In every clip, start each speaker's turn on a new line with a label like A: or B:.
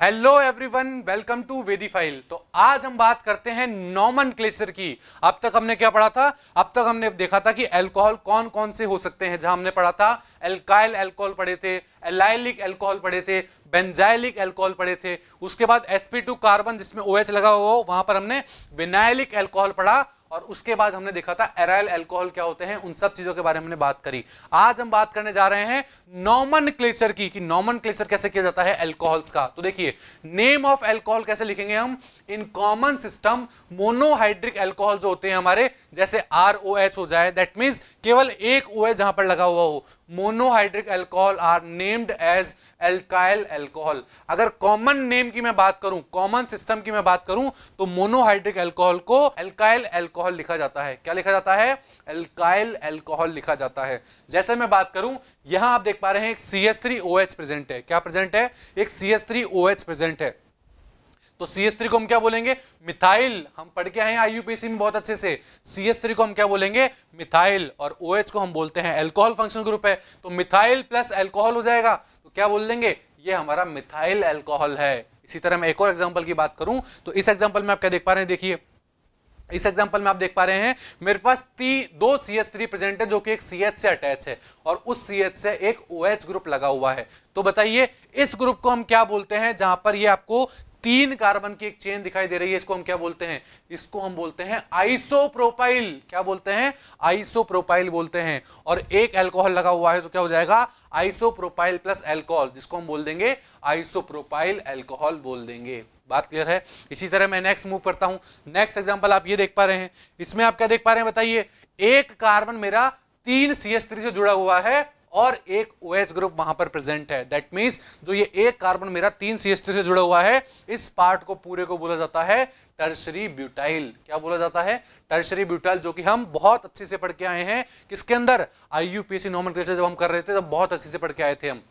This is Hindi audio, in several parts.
A: हेलो एवरीवन, वेलकम टू वेदीफाइल। तो आज हम बात करते हैं नॉमेनक्लेचर की। अब तक हमने क्या पढ़ा था? अब तक हमने देखा था कि अल्कोहल कौन कौन से हो सकते हैं। जहां हमने पढ़ा था एल्काइल अल्कोहल पढ़े थे, एलाइलिक अल्कोहल पढ़े थे, बेंजाइलिक अल्कोहल पढ़े थे। उसके बाद sp2 कार्बन जिसमें OH लगा हुआ हो वहां पर हमने विनाइलिक अल्कोहल पढ़ा। और उसके बाद हमने देखा था एराइल अल्कोहल क्या होते हैं। उन सब चीजों के बारे में हमने बात करी। आज हम बात करने जा रहे हैं नॉमेनक्लेचर की, कि नॉमेनक्लेचर कैसे किया जाता है अल्कोहल्स का। तो देखिए, नेम ऑफ अल्कोहल कैसे लिखेंगे हम? In common system monohydric alcohol जो होते हैं हमारे, जैसे ROH हो जाए, दैट मींस केवल एक OH जहां पर लगा हुआ हो, monohydric alcohol are named as alkyl alcohol. अगर कॉमन नेम की मैं बात करूं, कॉमन सिस्टम की मैं बात करूं, तो मोनोहाइड्रिक अल्कोहल को एल्काइल अल्कोहल लिखा जाता है। क्या लिखा जाता है? एल्काइल अल्कोहल लिखा जाता है। जैसे मैं बात करूं, यहां आप देख पा रहे हैं एक CH3OH प्रेजेंट है। क्या प्रेजेंट है? एक CH3OH प्रेजेंट है। तो CH3 को हम क्या बोलेंगे? मिथाइल। हम पढ़ के आए हैं IUPAC में बहुत अच्छे से। CH3 को हम क्या बोलेंगे? मिथाइल। और OH को हम बोलते हैं अल्कोहल फंक्शनल ग्रुप है, तो मिथाइल प्लस अल्कोहल हो जाएगा। तो क्या बोल देंगे? ये हमारा मिथाइल अल्कोहल है। इसी तरह मैं एक और एग्जांपल की बात करूं, तो इस एग्जांपल में आप क्या देख पा रहे हैं? देखिए, इस एग्जांपल में आप देख पा रहे हैं मेरे पास दो CH3 प्रेजेंट है जो कि एक CH से अटैच है, और उस CH से एक OH ग्रुप लगा हुआ है। तो बताइए, इस ग्रुप को हम क्या बोलते हैं? जहां पर ये आपको 3 कार्बन की एक चेन दिखाई दे रही है, इसको हम क्या बोलते हैं? इसको हम बोलते हैं आइसोप्रोपाइल। क्या बोलते हैं? आइसोप्रोपाइल बोलते हैं। और एक अल्कोहल लगा हुआ है तो क्या हो जाएगा? आइसोप्रोपाइल प्लस अल्कोहल, जिसको हम बोल देंगे आइसोप्रोपाइल अल्कोहल बोल देंगे। बात क्लियर है? इसी तरह मैं नेक्स्ट मूव करता हूं। नेक्स्ट एग्जांपल आप ये देख पा रहे हैं, इसमें आप क्या देख पा रहे हैं? बताइए, एक कार्बन मेरा 3 CH3 से जुड़ा हुआ है और एक OH ग्रुप वहां पर प्रेजेंट है। दैट मींस जो ये एक कार्बन मेरा 3 CH3 से जुड़ा हुआ है, इस पार्ट को पूरे को बोला जाता है टर्शरी ब्यूटाइल। क्या बोला जाता है? टर्शरी ब्यूटाइल, जो कि हम बहुत अच्छे से पढ़ के आए हैं। किसके अंदर? IUPAC नॉमेनक्लेचर जब हम कर रहे थे तब बहुत अच्छे से पढ़ के आए थे हम।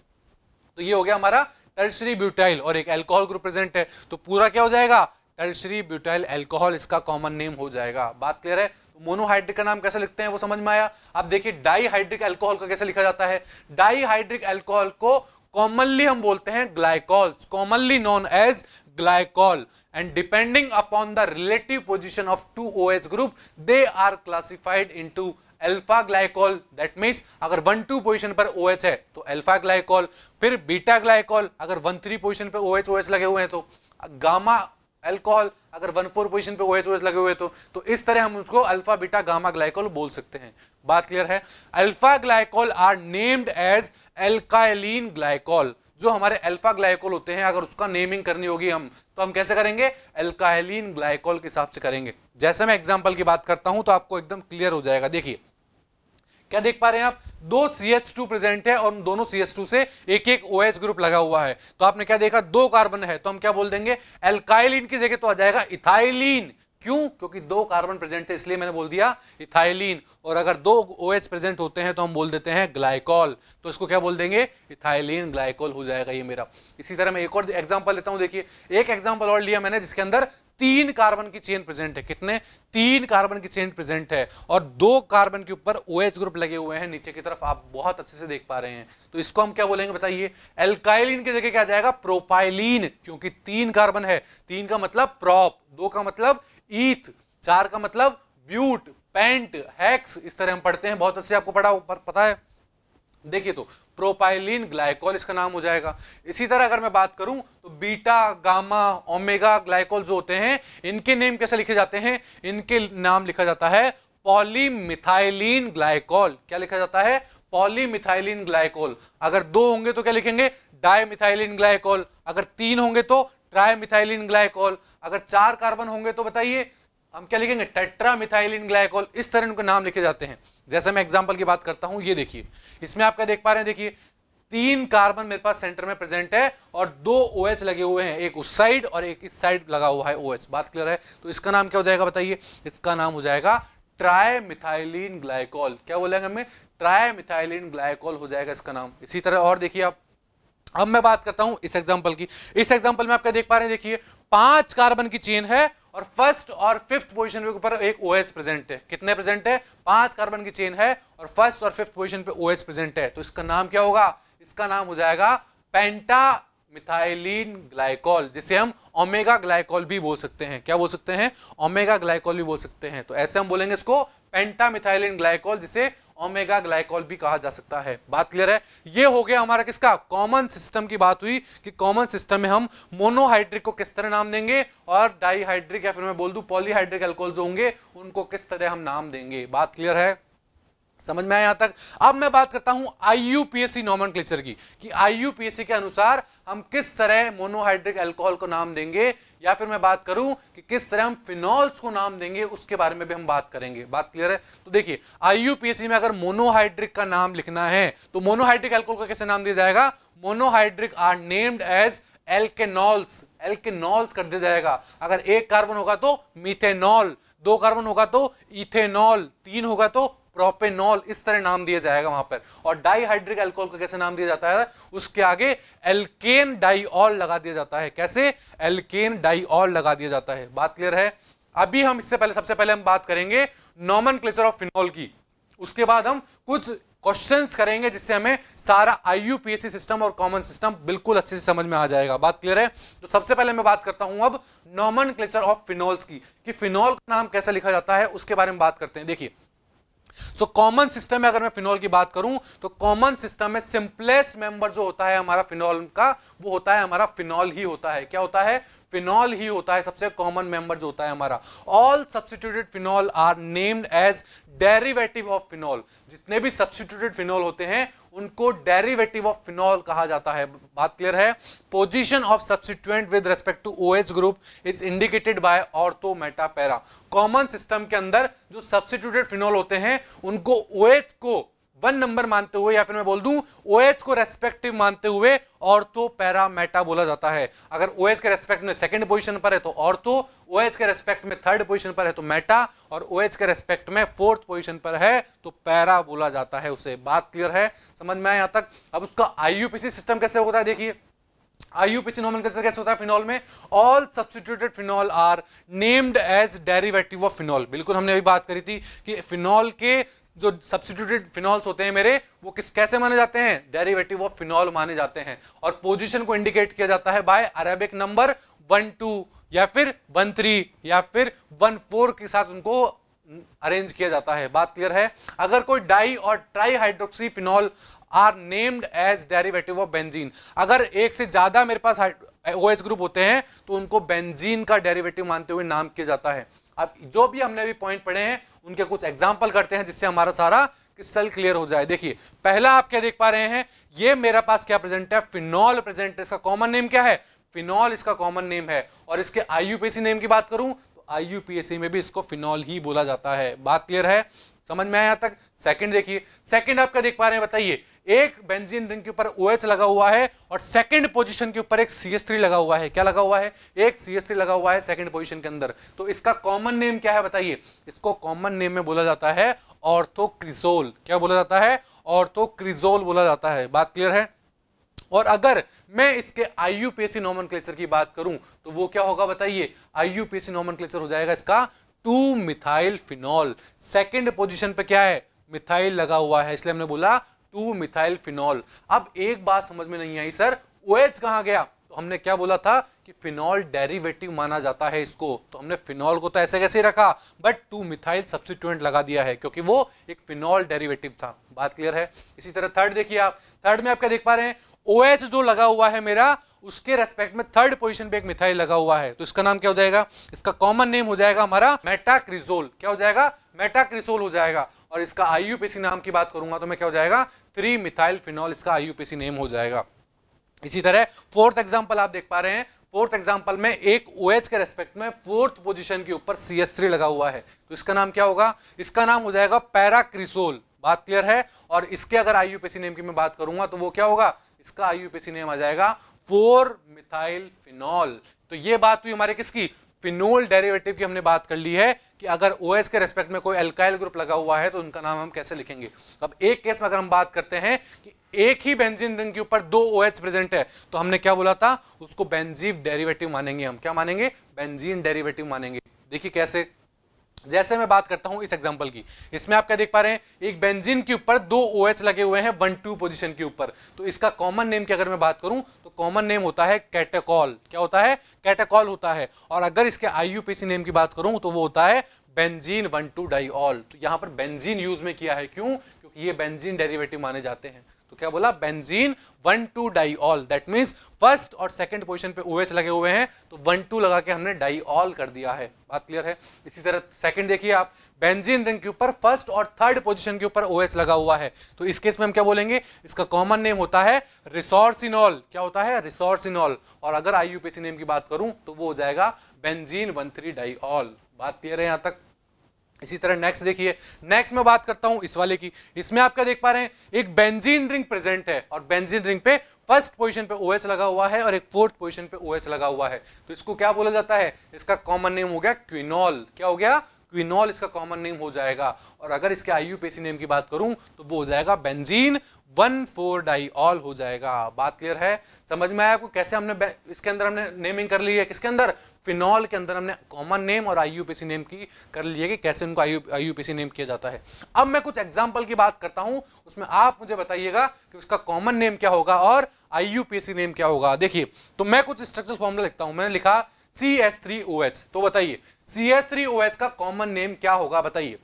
A: तो ये हो गया हमारा टर्शरी ब्यूटाइल, और एक अल्कोहल ग्रुप प्रेजेंट है, तो पूरा क्या हो जाएगा? टर्शरी ब्यूटाइल अल्कोहल इसका कॉमन नेम हो जाएगा। बात क्लियर है? मोनोहाइड्रिक का नाम कैसे लिखते हैं वो समझ में आया। अब देखिए, डाईहाइड्रिक अल्कोहल का कैसे लिखा जाता है। डाईहाइड्रिक अल्कोहल को कॉमनली हम बोलते हैं glycols, commonly known as glycol, and depending upon the relative position of 2 OH group they are classified into alpha glycol. That means अगर 1-2 पोजीशन पर OH है तो अल्फा ग्लाइकोल, फिर बीटा ग्लाइकोल। अगर 1-3 पोजीशन पे OH लगे हुए हैं तो गामा अल्कोहल, अगर 1-4 पोजीशन पे OH लगे हुए तो इस तरह हम उसको अल्फा बीटा गामा ग्लाइकोल बोल सकते हैं। बात क्लियर है? Alpha glycol are named as alkylene glycol. जो हमारे अल्फा ग्लाइकोल होते हैं, अगर उसका नेमिंग करनी होगी हम, तो हम कैसे करेंगे? एल्काइलिन ग्लाइकोल के हिसाब से करेंगे। जैसे मैं एग्जांपल की बात करता हूं तो आपको एकदम क्लियर हो जाएगा। देखिए, क्या देख पा रहे हैं आप? 2 CH2 प्रेजेंट है और दोनों CH2 से एक एक OH ग्रुप लगा हुआ है। तो आपने क्या देखा? 2 कार्बन है, तो हम क्या बोल देंगे? एल्काइलिन की जगह तो आ जाएगा इथाइलिन। क्यों? क्योंकि 2 कार्बन प्रेजेंट थे, इसलिए मैंने बोल दिया इथाइलिन। और अगर 2 OH प्रेजेंट होते हैं तो हम बोल देते हैं ग्लाइकॉल, तो इसको क्या बोल देंगे? इथाइलिन ग्लाइकॉल हो जाएगा ये मेरा। इसी तरह मैं एक और एग्जांपल लेता हूं। देखिए, एक एग्जांपल और लिया मैंने जिसके अंदर 3 कार्बन की चेन प्रेजेंट है। कितने? 3 कार्बन की चेन प्रेजेंट है, और 2 कार्बन के ऊपर OH ग्रुप लगे हुए हैं नीचे की तरफ, आप बहुत अच्छे से देख पा रहे हैं। तो इसको हम क्या बोलेंगे? बताइए। एल्काइलिन की जगह क्या जाएगा? प्रोपाइलिन, क्योंकि 3 कार्बन है। 3 का मतलब प्रोप, 2 का मतलब ईथ, 4 का मतलब ब्यूट, पेंट, हेक्स। इस तरह हम पढ़ते हैं, बहुत अच्छे आपको पता है। देखिए, तो प्रोपाइलिन ग्लाइकोल इसका नाम हो जाएगा। इसी तरह अगर मैं बात करूं तो बीटा गामा ओमेगा ग्लाइकोल जो होते हैं, इनके नेम कैसे लिखे जाते हैं? इनके नाम लिखा जाता है पॉलीमिथाइलिन ग्लाइकोल। क्या लिखा जाता है? पॉलीमिथाइलिन ग्लाइकोल। अगर 2 होंगे तो क्या लिखेंगे? डाइमिथाइलिन ग्लाइकोल। अगर 3 होंगे तो ट्राइमिथाइलिन ग्लाइकोल। अगर 4 कार्बन होंगे तो बताइए हम क्या लिखेंगे? टेट्रामिथाइलिन ग्लाइकोल। इस तरह इनके नाम लिखे जाते हैं। जैसे मैं एग्जांपल की बात करता हूं, ये देखिए, इसमें आप क्या देख पा रहे हैं? देखिए, 3 कार्बन मेरे पास सेंटर में प्रेजेंट है और 2 OH लगे हुए हैं, एक उस साइड और एक इस साइड लगा हुआ है OH। बात क्लियर है? तो इसका नाम क्या हो जाएगा? बताइए। इसका नाम हो जाएगा ट्राइमिथाइलिन ग्लाइकोल। क्या बोलेंगे हमें? ट्राइमिथाइलिन ग्लाइकोल हो जाएगा इसका नाम। इसी तरह और देखिए आप, अब मैं बात करता हूं इस एग्जांपल की। इस एग्जांपल में आप क्या देख पा रहे हैं? देखिए, 5 कार्बन की चेन है और फर्स्ट और फिफ्थ पोजीशन के ऊपर एक OH प्रेजेंट है। कितने प्रेजेंट है? 5 कार्बन की चेन है और फर्स्ट और फिफ्थ पोजीशन पे OH प्रेजेंट है। तो इसका नाम क्या होगा? इसका नाम हो जाएगा पेंटा मिथाइलिन ग्लाइकॉल, जिसे हम ओमेगा ग्लाइकॉल भी बोल सकते हैं। क्या बोल सकते हैं? ओमेगा ग्लाइकॉल भी बोल सकते हैं। तो ऐसे हम बोलेंगे इसको पेंटामिथाइलिन ग्लाइकॉल, जिसे ओमेगा ग्लाइकॉल भी कहा जा सकता है। बात क्लियर है? ये हो गया हमारा किसका? कॉमन सिस्टम की बात हुई कि कॉमन सिस्टम में हम मोनोहाइड्रिक को किस तरह नाम देंगे और डाईहाइड्रिक या फिर मैं बोल दूं पॉलीहाइड्रिक अल्कोहल जो होंगे उनको किस तरह हम नाम देंगे। बात क्लियर है? समझ में आया यहां तक? अब मैं बात करता हूं आईयूपीएसी नॉमेनक्लेचर की, कि आईयूपीएसी के अनुसार हम किस तरह मोनोहाइड्रिक अल्कोहल को नाम देंगे, या फिर मैं बात करूं कि किस तरह हम फिनॉल्स को नाम देंगे, उसके बारे में भी हम बात करेंगे। बात क्लियर है? तो देखिए, आईयूपीएसी में अगर मोनोहाइड्रिक का नाम लिखना है तो मोनोहाइड्रिक अल्कोहल को कैसे नाम दिया जाएगा? मोनोहाइड्रिक आर नेम्ड एज एल्केनॉल्स, एल्केनॉल्स कर दिया जाएगा। अगर एक कार्बन होगा तो मीथेनॉल, दो कार्बन होगा तो इथेनॉल, तीन होगा तो प्रोपेनॉल, इस तरह नाम दिया जाएगा वहां पर। और डाईहाइड्रिक अल्कोहल को कैसे नाम दिया जाता है? उसके आगे एल्केन डाइऑल लगा दिया जाता है। कैसे? एल्केन डाइऑल लगा दिया जाता है। बात क्लियर है? अभी हम इससे पहले, सबसे पहले हम बात करेंगे नॉमेनक्लेचर ऑफ फिनॉल की, उसके बाद हम कुछ क्वेश्चंस करेंगे जिससे हमें सारा आईयूपीएसी सिस्टम और कॉमन सिस्टम बिल्कुल अच्छे से समझ में आ जाएगा। बात क्लियर है? तो सबसे पहले मैं बात करता हूं अब नॉमेनक्लेचर ऑफ फिनॉल्स की, कि फिनॉल का नाम कैसे लिखा जाता है उसके बारे में बात करते हैं। देखिए, सो कॉमन सिस्टम में अगर मैं फिनॉल की बात करूं तो कॉमन सिस्टम में सिंपलेस्ट मेंबर जो होता है हमारा फिनॉल का, वो होता है हमारा फिनॉल ही होता है। क्या होता है? फिनॉल ही होता है सबसे कॉमन मेंबर जो होता है हमारा। All substituted phenol are named as derivative of phenol. जितने भी सब्स्टिट्यूटेड फिनॉल होते हैं उनको डेरिवेटिव ऑफ फिनॉल कहा जाता है। बात क्लियर है? Position of substituent with respect to OH group is indicated by ortho meta para. Common system के अंदर जो सब्स्टिट्यूटेड फिनॉल होते हैं उनको OH को 1 नंबर मानते हुए, या फिर मैं बोल दूं OH को रेस्पेक्टिव मानते हुए ऑर्थो पैरा मेटा बोला जाता है। अगर OH के रेस्पेक्ट में सेकंड पोजीशन पर है तो ऑर्थो, OH के रेस्पेक्ट में थर्ड पोजीशन पर है तो मेटा, और OH के रेस्पेक्ट में फोर्थ पोजीशन पर है तो पैरा बोला जाता है उसे। बात क्लियर है? समझ में आया यहां तक? अब उसका आईयूपीएसी सिस्टम कैसे होता है देखिए। आईयूपीएसी नॉमेनक्लेचर कैसे होता है फिनॉल में? All substituted phenol are named as derivative of phenol. बिल्कुल हमने अभी बात करी थी कि फिनॉल के जो सब्स्टिट्यूटेड फिनॉल्स होते हैं मेरे, वो कैसे माने जाते हैं? डेरिवेटिव ऑफ फिनॉल माने जाते हैं। और पोजीशन को इंडिकेट किया जाता है बाय अरेबिक नंबर 1 2 या फिर 1 3 या फिर 1 4 के साथ उनको अरेंज किया जाता है। बात क्लियर है? अगर कोई डाई और tri hydroxy phenol are named as derivative of benzene, अगर एक से ज्यादा मेरे पास OH ग्रुप होते हैं तो उनको बेंजीन का डेरिवेटिव मानते हुए नाम किया जाता है। अब जो भी हमने अभी पॉइंट पढ़े हैं उनके कुछ एग्जांपल करते हैं जिससे हमारा सारा क्रिस्टल क्लियर हो जाए। देखिए, पहला आप क्या देख पा रहे हैं? ये मेरे पास क्या प्रेजेंट है? फिनॉल प्रेजेंट है। इसका कॉमन नेम क्या है? फिनॉल इसका कॉमन नेम है। और इसके आईयूपीएसी नेम की बात करूं तो आईयूपीएसी में भी इसको फिनॉल ही बोला जाता है। बात क्लियर है? समझ में आया यहां तक? सेकंड देखिए, सेकंड आप क्या देख पा रहे हैं बताइए? एक बेंजीन रिंग के ऊपर OH लगा हुआ है और सेकंड पोजीशन के ऊपर एक CH3 लगा हुआ है। क्या लगा हुआ है? एक CH3 लगा हुआ है सेकंड पोजीशन के अंदर। तो इसका कॉमन नेम क्या है बताइए? इसको कॉमन नेम में बोला जाता है ऑर्थोक्रिजोल। क्या बोला जाता है? ऑर्थोक्रिजोल बोला जाता है। बात क्लियर है? और अगर मैं इसके आईयूपीएसी नॉमेनक्लेचर की बात करूं तो वो क्या होगा बताइए? आईयूपीएसी नॉमेनक्लेचर हो जाएगा इसका 2 मिथाइल फिनॉल। सेकंड पोजीशन पे क्या है? मिथाइल लगा हुआ है, इसलिए हमने बोला 2 मिथाइल फिनॉल। अब एक बात समझ में नहीं आई, सर OH कहां गया? तो हमने क्या बोला था कि फिनॉल डेरिवेटिव माना जाता है इसको, तो हमने फिनॉल को तो ऐसे कैसे रखा, बट 2 मिथाइल सब्स्टिट्यूएंट लगा दिया है क्योंकि वो एक फिनॉल डेरिवेटिव था। बात क्लियर है? इसी तरह थर्ड देखिए आप, थर्ड में आप क्या देख पा रहे हैं? OH जो लगा हुआ है मेरा, उसके रेस्पेक्ट में थर्ड पोजीशन पे एक मिथाइल लगा हुआ है, तो इसका नाम क्या हो जाएगा? इसका कॉमन नेम हो जाएगा हमारा मेटाक्रिजोल। क्या हो जाएगा? मेटाक्रिजोल हो जाएगा। और इसका आईयूपीएसी नाम की बात करूंगा तो मैं क्या हो जाएगा? 3 मिथाइल फिनॉल इसका आईयूपीएसी नेम हो जाएगा। इसी तरह फोर्थ एग्जांपल आप देख पा रहे हैं। फोर्थ एग्जांपल में एक OH के रेस्पेक्ट में फोर्थ पोजीशन के ऊपर CH3 लगा हुआ है, तो इसका नाम क्या होगा? इसका नाम हो जाएगा पैराक्रिसोल। बात क्लियर है? और इसके अगर आईयूपीएसी नेम की मैं बात करूंगा तो वो क्या होगा? इसका आईयूपीएसी नेम आ जाएगा 4 मिथाइल फिनॉल। तो ये बात हुई हमारे किसकी? फिनोल डेरिवेटिव की हमने बात कर ली है कि अगर OH के रेस्पेक्ट में कोई एल्काइल ग्रुप लगा हुआ है तो उनका नाम हम कैसे लिखेंगे। अब एक केस में अगर हम बात करते हैं कि एक ही बेंजीन रिंग के ऊपर 2 OH प्रेजेंट है तो हमने क्या बोला था? उसको बेंजीन डेरिवेटिव मानेंगे। हम क्या मानेंगे? बेंजीन डेरिवेटिव मानेंगे। देखिए कैसे? जैसे मैं बात करता हूं इस एग्जांपल की, इसमें आप क्या देख पा रहे हैं, एक बेंजीन के ऊपर 2 OH लगे हुए हैं 1-2 पोजीशन के ऊपर। तो इसका कॉमन नेम की अगर मैं बात करूं तो कॉमन नेम होता है कैटेकॉल। क्या होता है? कैटेकॉल होता है। और अगर इसके IUPAC नेम की बात करूं तो वो होता है बेंजीन 1,2 डाइऑल। तो यहां पर बेंजीन यूज में किया है, क्यों? क्योंकि ये बेंजीन डेरिवेटिव माने जाते हैं। तो क्या बोला? Benzene 1,2 diol. That means first और सेकंड पोजीशन पे OH लगे हुए हैं तो 1,2 लगा के हमने डाइऑल कर दिया है। बात क्लियर है? इसी तरह सेकंड देखिए आप, बेंजीन रिंग के ऊपर फर्स्ट और थर्ड पोजीशन के ऊपर OH लगा हुआ है तो इस केस में हम क्या बोलेंगे? इसका कॉमन नेम होता है रिसोर्सिनॉल। क्या होता है? रिसोर्सिनॉल। और अगर IUPAC नेम की बात करूं तो वो हो जाएगा बेंजीन 1,3 डाइऑल। बात क्लियर है यहां तक? इसी तरह नेक्स्ट देखिए, नेक्स्ट मैं बात करता हूं इस वाले की। इसमें आप क्या देख पा रहे हैं, एक बेंजीन रिंग प्रेजेंट है और बेंजीन रिंग पे फर्स्ट पोजीशन पे OH लगा हुआ है और एक फोर्थ पोजीशन पे OH लगा हुआ है। तो इसको क्या बोला जाता है? इसका कॉमन नेम हो गया क्विनॉल। क्या हो गया? क्विनॉल इसका कॉमन नेम हो जाएगा। और अगर इसके IUPAC नेम की बात करूं तो वो हो जाएगा बेंजीन 1,4 डाइऑल हो जाएगा। बात क्लियर है? समझ में आया आपको कैसे हमने इसके अंदर हमने नेमिंग कर ली है? किसके अंदर? फिनॉल के अंदर हमने कॉमन नेम और IUPAC नेम की कर ली है कि कैसे उनको IUPAC नेम किया जाता है। अब मैं कुछ एग्जांपल की बात करता हूं, उसमें आप मुझे बताइएगा कि उसका कॉमन नेम क्या होगा और IUPAC नेम क्या होगा। देखिए, तो मैं कुछ स्ट्रक्चरल फॉर्मूला लिखता हूं। मैंने लिखा CH3OH। तो बताइए CH3OH का कॉमन नेम क्या होगा? बताइए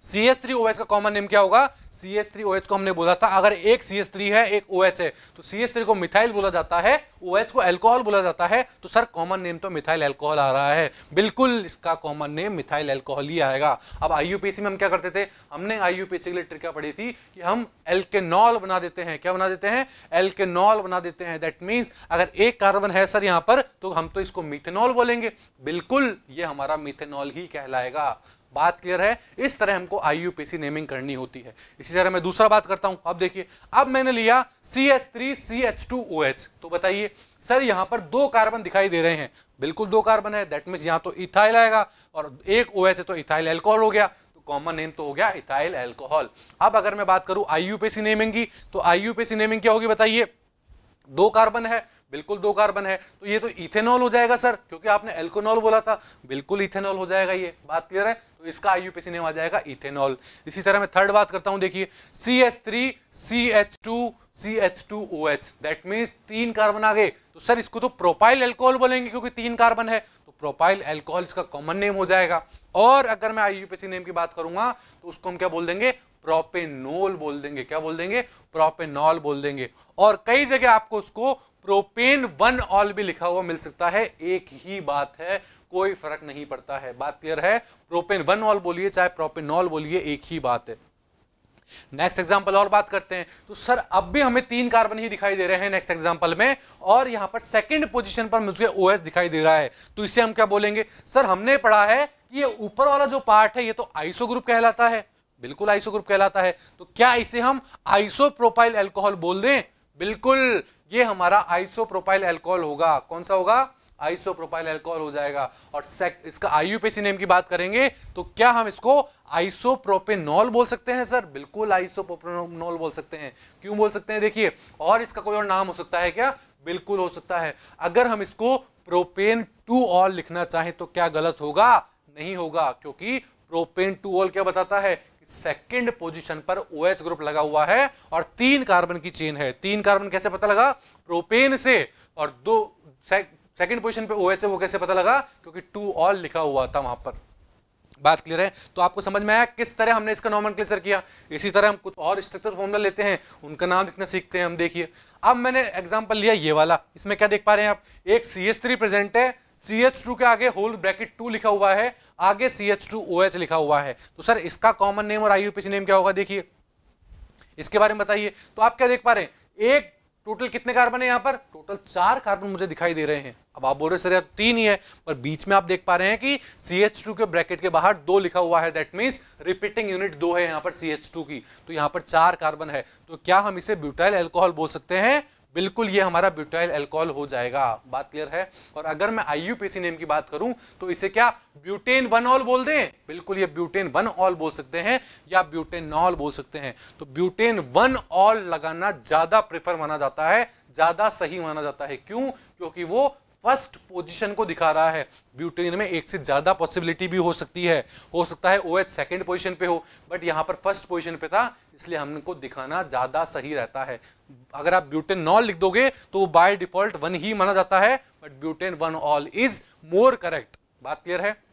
A: CH3OH का कॉमन नेम क्या होगा? CH3OH को हमने बोला था अगर एक CH3 है एक OH है तो CH3 को मिथाइल बोला जाता है, OH को अल्कोहल बोला जाता है। तो सर कॉमन नेम तो मिथाइल अल्कोहल आ रहा है। बिल्कुल इसका कॉमन नेम मिथाइल अल्कोहल ही आएगा। अब IUPAC में हम क्या करते थे? हमने IUPAC के लिए ट्रिक क्या पढ़ी थी कि हम एल्केनॉल बना देते हैं। क्या बना देते हैं? एल्केनॉल बना देते हैं। दैट मींस अगर एक कार्बन है सर यहां पर तो हम तो इसको मिथेनॉल बोलेंगे। बिल्कुल ये हमारा मिथेनॉल ही कहलाएगा। बात क्लियर है? इस तरह हमको IUPAC नेमिंग करनी होती है। इसी तरह मैं दूसरा बात करता हूं। अब देखिए, अब मैंने लिया CH3CH2OH। तो बताइए सर यहां पर 2 कार्बन दिखाई दे रहे हैं। बिल्कुल 2 कार्बन है, दैट मींस यहां तो इथाइल आएगा और एक OH है तो इथाइल अल्कोहल हो गया। तो कॉमन नेम तो हो गया इथाइल अल्कोहल। अब अगर मैं बात करूं IUPAC नेमिंग की तो IUPAC नेमिंग क्या होगी? बताइए 2 कार्बन है, बिल्कुल 2 कार्बन है तो ये तो इथेनॉल हो जाएगा सर, क्योंकि आपने एल्कोनॉल बोला था। बिल्कुल इथेनॉल हो जाएगा ये। बात क्लियर है? तो इसका IUPAC नेम आ जाएगा इथेनॉल। इसी तरह मैं थर्ड बात करता हूं। देखिए CH3CH2CH2OH। दैट मींस 3 कार्बन आ गए तो सर इसको तो प्रोपाइल अल्कोहल बोलेंगे क्योंकि 3 कार्बन है। तो प्रोपाइल अल्कोहल इसका कॉमन नेम हो जाएगा। और अगर मैं IUPAC नेम की बात करूंगा तो उसको हम क्या बोल देंगे? प्रोपेनॉल बोल देंगे। क्या बोल देंगे? प्रोपेनॉल बोल देंगे। और कई जगह आपको उसको प्रोपेन 1 भी लिखा हुआ मिल सकता है। एक ही बात है, कोई फर्क नहीं पड़ता है। बात क्लियर है? प्रोपेन 1 बोलिए चाहे प्रोपेनॉल बोलिए, एक ही बात है। नेक्स्ट एग्जांपल और बात करते हैं। तो सर अब भी हमें 3 कार्बन ही दिखाई दे रहे हैं नेक्स्ट एग्जांपल में और यहां पर सेकंड पोजीशन पर मुझे OH दिखाई दे रहा है। तो इसे हम क्या बोलेंगे? सर हमने पढ़ा है कि ये ऊपर वाला जो पार्ट है ये तो आइसो ग्रुप कहलाता है। बिल्कुल आइसो ग्रुप कहलाता है। तो क्या इसे हम आइसोप्रोपाइल अल्कोहल बोल दें? बिल्कुल, ये हमारा आइसोप्रोपाइल अल्कोहल होगा। कौन सा होगा? आइसोप्रोपाइल अल्कोहल हो जाएगा। और इसका IUPAC नेम की बात करेंगे तो क्या हम इसको आइसोप्रोपेनॉल बोल सकते हैं? सर बिल्कुल आइसोप्रोपेनॉल बोल सकते हैं। क्यों बोल सकते हैं? देखिए, और इसका कोई और नाम हो सकता है क्या? बिल्कुल हो सकता है। अगर हम इसको प्रोपेन 2 लिखना चाहें तो क्या गलत होगा? नहीं होगा, क्योंकि प्रोपेन 2 क्या बताता है? सेकंड पोजीशन पर OH ग्रुप लगा हुआ है और 3 कार्बन की चेन है। 3 कार्बन कैसे पता लगा? प्रोपेन से। और 2 सेकंड पोजीशन पे OH है वो कैसे पता लगा? क्योंकि 2 लिखा हुआ था वहां पर। बात क्लियर है? तो आपको समझ में आया किस तरह हमने इसका नॉमेनक्लेचर किया। इसी तरह हम कुछ और स्ट्रक्चर फॉर्मूला लेते हैं, उनका नाम लिखना सीखते हैं हम। देखिए, अब मैंने एग्जांपल लिया ये वाला। इसमें क्या देख पा रहे हैं आप? एक CH3 प्रेजेंट है, CH2 के आगे होल ब्रैकेट 2 लिखा हुआ है, आगे CH2OH लिखा हुआ है। तो सर इसका कॉमन नेम और IUPAC नेम क्या होगा? देखिए इसके बारे में बताइए। तो आप क्या देख पा रहे हैं? एक टोटल कितने कार्बन है? यहां पर टोटल 4 कार्बन मुझे दिखाई दे रहे हैं। अब आप बोल रहे सर 3 ही है, पर बीच में आप देख पा रहे हैं कि CH2 के ब्रैकेट के बाहर 2 लिखा हुआ है। दैट मींस रिपीटिंग यूनिट 2 है यहां पर CH2 की। तो यहां पर 4 कार्बन है। तो क्या हम इसे ब्यूटाइल अल्कोहल बोल सकते हैं? बिल्कुल, ये हमारा ब्यूटाइल अल्कोहल हो जाएगा। बात क्लियर है? और अगर मैं IUPAC नेम की बात करूं तो इसे क्या ब्यूटेन 1 बोल दें? बिल्कुल, ये ब्यूटेन 1 बोल सकते हैं या ब्यूटेनॉल बोल सकते हैं। तो ब्यूटेन 1 लगाना ज्यादा प्रेफर माना जाता है, ज्यादा सही माना जाता है। क्यों? क्योंकि वो फर्स्ट पोजीशन को दिखा रहा है। ब्यूटेन में एक से ज्यादा पॉसिबिलिटी भी हो सकती है, हो सकता है OH सेकंड पोजीशन पे हो, बट यहाँ पर फर्स्ट पोजीशन पे था, इसलिए हमको दिखाना ज्यादा सही रहता है। अगर आप ब्यूटेनॉल लिख दोगे तो वो बाय डिफॉल्ट 1 ही माना जाता है, but butane 1 all is more correct. बात क्लियर है?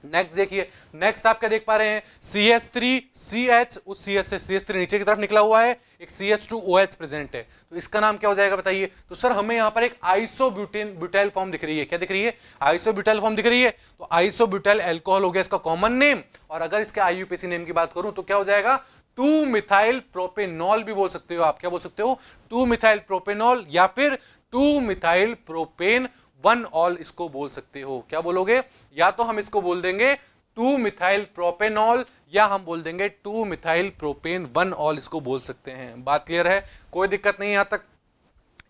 A: नेक्स्ट देखिए, नेक्स्ट आप क्या देख पा रहे हैं, CH3CH, उस CH से CH3 नीचे की तरफ निकला हुआ है, एक CH2OH प्रेजेंट है, तो इसका नाम क्या हो जाएगा बताइए? तो सर हमें यहां पर एक आइसोब्यूटाइल फॉर्म दिख रही है, क्या दिख रही है? आइसोब्यूटाइल फॉर्म दिख रही है, तो आइसोब्यूटाइल अल्कोहल हो गया इसका कॉमन नेम, और अगर इसके IUPAC नेम की बात करूं तो क्या हो जाएगा? 2-मिथाइल प्रोपेनॉल भी बोल सकते हो आप, क्या बोल सकते हो? 2-मिथाइल प्रोपेनॉल, या फिर 2-मिथाइल प्रोपेन 1 ऑल इसको बोल सकते हो। क्या बोलोगे? या तो हम इसको बोल देंगे 2-मिथाइल प्रोपेनॉल, या हम बोल देंगे 2-मिथाइल प्रोपेन 1 ऑल, इसको बोल सकते हैं। बात क्लियर है? कोई दिक्कत नहीं यहां तक।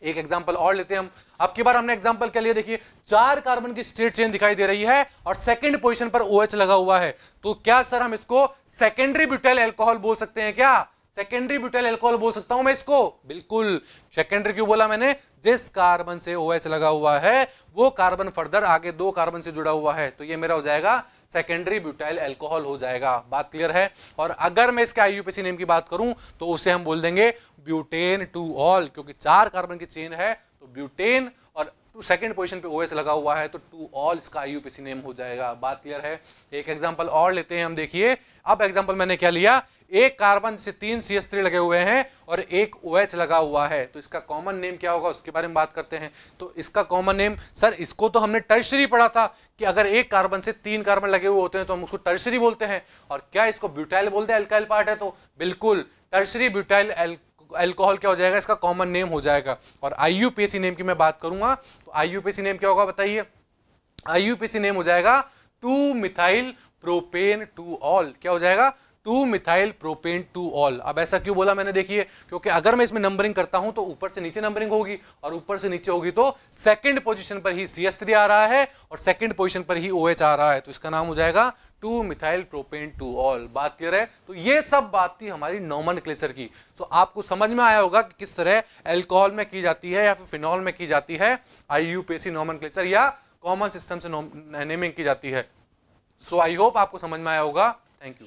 A: एक एग्जांपल और लेते हैं हम। अब की बार हमने एग्जांपल के लिए देखिए 4 कार्बन की स्टेट चेन दिखाई दे रही है और सेकंड पोजीशन पर OH लगा हुआ है, तो क्या सर हम इसको सेकेंडरी ब्यूटाइल अल्कोहल बोल सकते हैं क्या? सेकेंडरी ब्यूटाइल अल्कोहल बोल सकता हूं मैं इसको? बिल्कुल। सेकेंडरी क्यों बोला मैंने? जिस कार्बन से OH लगा हुआ है वो कार्बन फर्दर आगे 2 कार्बन से जुड़ा हुआ है, तो ये मेरा हो जाएगा सेकेंडरी ब्यूटाइल अल्कोहल हो जाएगा। बात क्लियर है? और अगर मैं इसके IUPAC नेम की बात करूं तो उसे हम बोल देंगे ब्यूटेन 2 ऑल, क्योंकि 4 कार्बन की चेन है, तो ब्यूटेन और सेकंड पोजीशन पे OH लगा हुआ है, तो 2 ऑल इसका IUPAC नेम हो जाएगा। बात क्लियर है? एक एग्जांपल और लेते हैं हम। देखिए अब एग्जांपल मैंने क्या लिया, एक कार्बन से 3 CH3 लगे हुए हैं और एक OH लगा हुआ है, तो इसका कॉमन नेम क्या होगा उसके बारे में बात करते हैं। तो इसका कॉमन नेम, सर इसको तो हमने टर्शरी पढ़ा था कि अगर एक कार्बन से 3 कार्बन लगे हुए होते हैं तो हम उसको टर्शरी बोलते हैं, और क्या इसको ब्यूटाइल बोलते हैं? अल्काइल पार्ट है, तो बिल्कुल टर्शरी ब्यूटाइल अल्कोहल क्या हो जाएगा? इसका कॉमन नेम हो जाएगा। और IUPAC नेम की मैं बात करूंगा तो IUPAC नेम क्या होगा बताइए? IUPAC नेम हो जाएगा 2-मिथाइल प्रोपेन 2 ऑल। क्या हो जाएगा? 2-मिथाइल प्रोपेन 2 ऑल। अब ऐसा क्यों बोला मैंने? देखिए क्योंकि अगर मैं इसमें नंबरिंग करता हूं तो ऊपर से नीचे नंबरिंग होगी, और ऊपर से नीचे होगी तो सेकंड पोजीशन पर ही CH3 आ रहा है और सेकंड पोजीशन पर ही OH आ रहा है, तो इसका नाम हो जाएगा 2-मिथाइल प्रोपेन 2 ऑल। बात क्लियर है? तो ये सब बात थी हमारी नॉमेनक्लेचर की। तो आपको समझ में आया होगा कि किस तरह अल्कोहल में की जाती है या फिर फिनॉल में की जाती है IUPAC नॉमेनक्लेचर, या कॉमन सिस्टम से नेमिंग की जाती है। सो आई होप आपको समझ में आया होगा। Thank you.